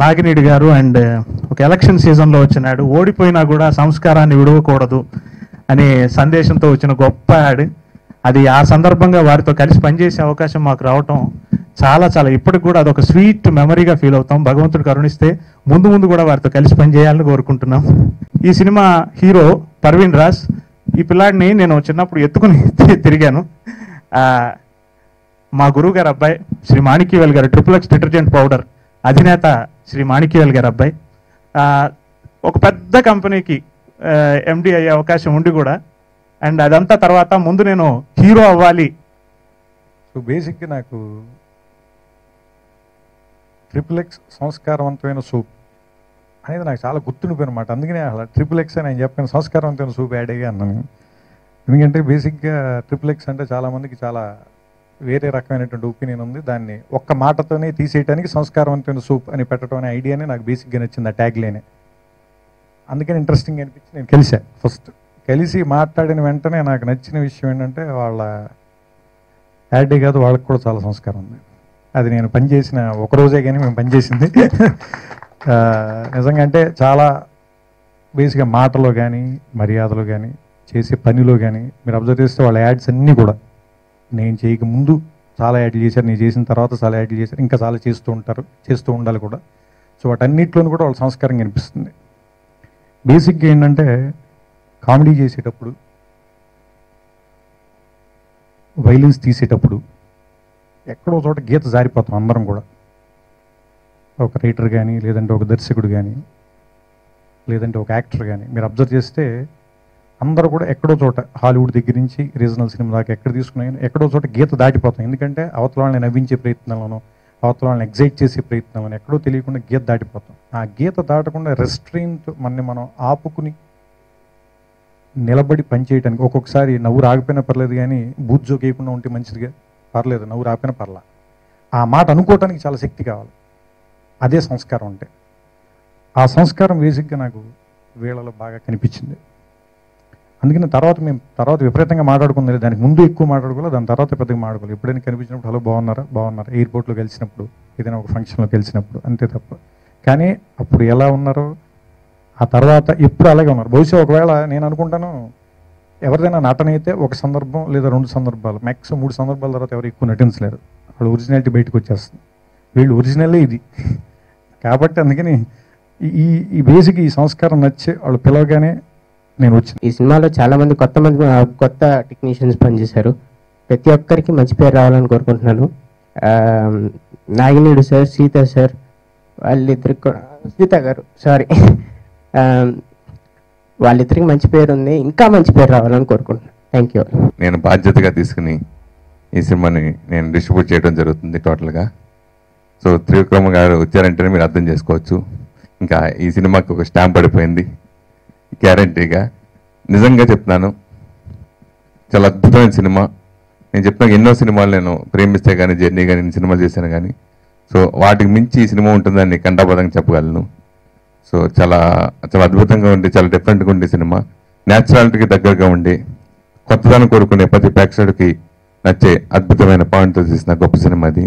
నాగినేడు గారు అండ్ ఒక ఎలక్షన్ సీజన్లో వచ్చినాడు, ఓడిపోయినా కూడా సంస్కారాన్ని విడవకూడదు అనే సందేశంతో వచ్చిన గొప్ప యాడ్ అది. ఆ సందర్భంగా వారితో కలిసి పనిచేసే అవకాశం మాకు రావటం చాలా చాలా ఇప్పటికి కూడా అదొక స్వీట్ మెమరీగా ఫీల్ అవుతాం. భగవంతుడు కరుణిస్తే ముందు ముందు కూడా వారితో కలిసి పనిచేయాలని కోరుకుంటున్నాం. ఈ సినిమా హీరో పర్వీన్ రాజ్. ఈ పిల్లాడిని నేను చిన్నప్పుడు ఎత్తుకుని తిరిగాను. మా గురువు గారు అబ్బాయి శ్రీ మాణిక్యవేల్ గారు, XXX డిటర్జెంట్ పౌడర్ అధినేత శ్రీ మాణిక్యవేల్ గారు అబ్బాయి. ఒక పెద్ద కంపెనీకి ఎండి అయ్యే అవకాశం ఉండి కూడా, అండ్ అదంతా తర్వాత ముందు నేను హీరో అవ్వాలి. సో బేసిక్గా నాకు XXX సంస్కారవంతమైన సూప్ అనేది నాకు చాలా గుర్తుండిపోయిన మాట. అందుకనే అలా XXX అని నేను చెప్పాను, సంస్కారవంతమైన సూప్ యాడేగా అన్నాను. ఎందుకంటే బేసిక్గా XXX అంటే చాలామందికి చాలా వేరే రకమైనటువంటి ఒపీనియన్ ఉంది. దాన్ని ఒక్క మాటతోనే తీసేయడానికి సంస్కారవంతమైన సూప్ అని పెట్టడం అనే ఐడియానే నాకు బేసిక్గా నచ్చింది, ఆ ట్యాగ్ లైనే. అందుకని ఇంట్రెస్టింగ్ అనిపించి నేను ఫస్ట్ కలిసి మాట్లాడిన వెంటనే నాకు నచ్చిన విషయం ఏంటంటే వాళ్ళ యాడే కాదు, వాళ్ళకి కూడా చాలా సంస్కారం ఉంది. అది నేను పనిచేసిన ఒకరోజే కానీ మేము పనిచేసింది నిజంగా. అంటే చాలా బేసిక్గా మాటలో కానీ మర్యాదలో కానీ చేసే పనిలో కానీ మీరు అబ్జర్వ్ చేస్తే వాళ్ళ యాడ్స్ అన్నీ కూడా నేను చేయక ముందు చాలా యాడ్లు చేశారు, నేను చేసిన తర్వాత చాలా యాడ్లు చేశారు, ఇంకా చాలా చేస్తూ ఉండాలి కూడా. సో వాటన్నిటిలోనూ కూడా వాళ్ళ సంస్కారం కనిపిస్తుంది. బేసిక్గా ఏంటంటే కామెడీ చేసేటప్పుడు, వైలెన్స్ తీసేటప్పుడు ఎక్కడో చోట గీత జారిపోతాం అందరం కూడా. ఒక రైటర్ కానీ, లేదంటే ఒక దర్శకుడు కానీ, లేదంటే ఒక యాక్టర్ కానీ మీరు అబ్జర్వ్ చేస్తే అందరూ కూడా ఎక్కడో చోట హాలీవుడ్ దగ్గర నుంచి రీజనల్ సినిమా దాకా ఎక్కడ తీసుకున్నాయని ఎక్కడో చోట గీత దాటిపోతాం. ఎందుకంటే అవతల వాళ్ళని నవ్వించే ప్రయత్నాలను, అవతల వాళ్ళని ఎగ్జైట్ చేసే ప్రయత్నాలను ఎక్కడో తెలియకుండా గీత దాటిపోతాం. ఆ గీత దాటకుండా రెస్ట్రెయింట్ మనం ఆపుకుని నిలబడి పనిచేయడానికి, ఒక్కొక్కసారి నవ్వు రాకపోయినా పర్లేదు కానీ బూత్ జోక్ వేయకుండా ఉంటే మంచిదిగా, పర్లేదు నవ్వు రాకపోయినా పర్లా, ఆ మాట అనుకోవటానికి చాలా శక్తి కావాలి. అదే సంస్కారం అంటే. ఆ సంస్కారం బేసిక్గా నాకు వీళ్ళలో బాగా కనిపించింది. అందుకని తర్వాత విపరీతంగా మాట్లాడుకుంది, దానికి ముందు ఎక్కువ మాట్లాడుకోవాలి, దాని తర్వాత పెద్దగా మాట్లాడుకోవాలి. ఎప్పుడైనా కనిపించినప్పుడు హలో బాగున్నారా ఎయిర్పోర్ట్లో కలిసినప్పుడు, ఏదైనా ఒక ఫంక్షన్లో కలిసినప్పుడు, అంతే తప్ప. కానీ అప్పుడు ఎలా ఉన్నారో ఆ తర్వాత ఎప్పుడు అలాగే ఉన్నారు. బహుశా ఒకవేళ నేను అనుకుంటాను ఎవరిదైనా నటన అయితే ఒక సందర్భం లేదా 2 సందర్భాలు, మ్యాక్సిమం 3 సందర్భాల తర్వాత ఎవరు ఎక్కువ నటించలేరు. వాళ్ళు ఒరిజినాలిటీ బయటకు వచ్చేస్తుంది. వీళ్ళు ఒరిజినల్లే ఇది కాబట్టి అందుకని ఈ బేసిక్ ఈ సంస్కారం నచ్చి వాళ్ళు పిలవగానే నేను వచ్చి. ఈ సినిమాలో చాలా మంది కొత్త టెక్నీషియన్స్ పనిచేశారు. ప్రతి ఒక్కరికి మంచి పేరు రావాలని కోరుకుంటున్నాను. నాగినేడు సార్, సీత సార్, వాళ్ళిద్దరికి, సీత గారు సారీ, వాళ్ళిద్దరికి మంచి పేరు ఉంది, ఇంకా మంచి పేరు రావాలని కోరుకుంటున్నాను. Thank you. నేను బాధ్యతగా తీసుకుని ఈ సినిమాని నేను డిస్ట్రిబ్యూట్ చేయడం జరుగుతుంది టోటల్గా. సో త్రివిక్రమ గారు వచ్చారంటేనే మీరు అర్థం చేసుకోవచ్చు, ఇంకా ఈ సినిమాకి ఒక స్టాంప్ పడిపోయింది గ్యారంటీగా. నిజంగా చెప్తున్నాను, చాలా అద్భుతమైన సినిమా. నేను చెప్పిన ఎన్నో సినిమాలు నేను ప్రేమిస్తే కానీ, జర్నీ కానీ, నేను సినిమాలు చేశాను కానీ, సో వాటికి మించి ఈ సినిమా ఉంటుందని కంఠాబద్ధంగా చెప్పగలను. సో చాలా చాలా అద్భుతంగా ఉండి, చాలా డిఫరెంట్గా ఉండే సినిమా, న్యాచురాలిటీకి దగ్గరగా ఉండి, కొత్తదాన్ని కోరుకునే ప్రతి ప్రేక్షకుడికి నచ్చే అద్భుతమైన పాయింట్తో తీసిన గొప్ప సినిమా అది.